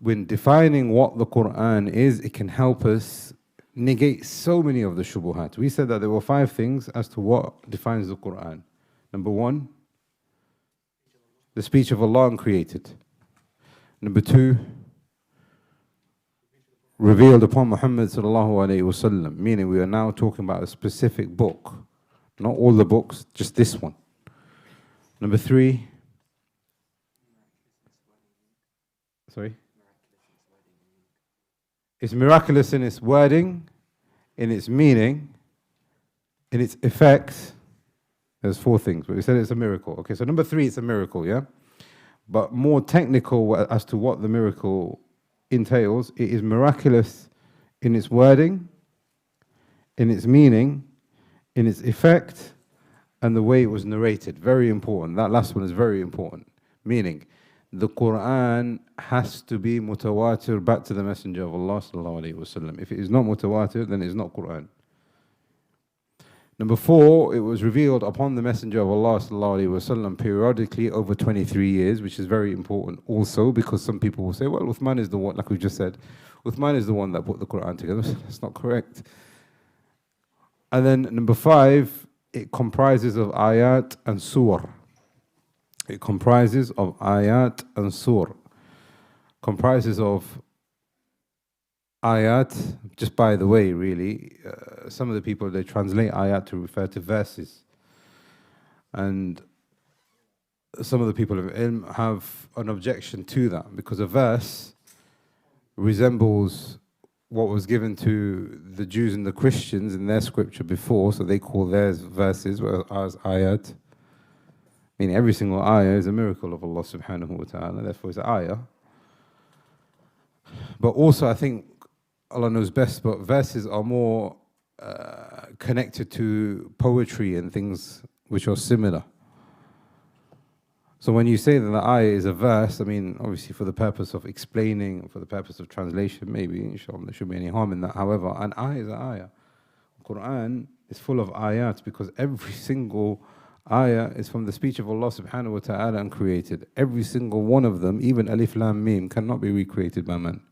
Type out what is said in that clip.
when defining what the Qur'an is, it can help us negate so many of the shubuhat. We said that there were 5 things as to what defines the Qur'an. Number 1, the speech of Allah uncreated. Number 2, revealed upon Muhammad sallallahu alayhi wasallam, meaning we are now talking about a specific book, not all the books, just this one. Number 3, sorry? It's miraculous in its wording, in its meaning, in its effect. There's 4 things, but we said it's a miracle. Okay, so number 3, it's a miracle, yeah? But more technical as to what the miracle entails, it is miraculous in its wording, in its meaning, in its effect, and the way it was narrated. Very important. That last one is very important. Meaning, the Qur'an has to be mutawatir back to the Messenger of Allah sallallahu alayhi wasallam. If it is not mutawatir, then it is not Qur'an. Number 4, it was revealed upon the Messenger of Allah sallallahu alayhi wasallam periodically over 23 years, which is very important also, because some people will say, well, Uthman is the one, like we just said, Uthman is the one that put the Qur'an together. That's not correct. And then number 5, it comprises of ayat and surah. It comprises of ayat and surah. Comprises of ayat, just by the way, really, some of the people, they translate ayat to refer to verses. And some of the people of ilm have an objection to that, because a verse resembles what was given to the Jews and the Christians in their scripture before, so they call theirs verses, whereas ayat, meaning every single ayah is a miracle of Allah subhanahu wa ta'ala, therefore it's an ayah. But also I think Allah knows best, but verses are more connected to poetry and things which are similar. So when you say that the ayah is a verse, I mean, obviously for the purpose of explaining, for the purpose of translation, maybe, inshallah, there shouldn't be any harm in that. However, an ayah is an ayah. The Qur'an is full of ayat because every single ayah is from the speech of Allah subhanahu wa ta'ala and created. Every single one of them, even alif lam mim, cannot be recreated by man.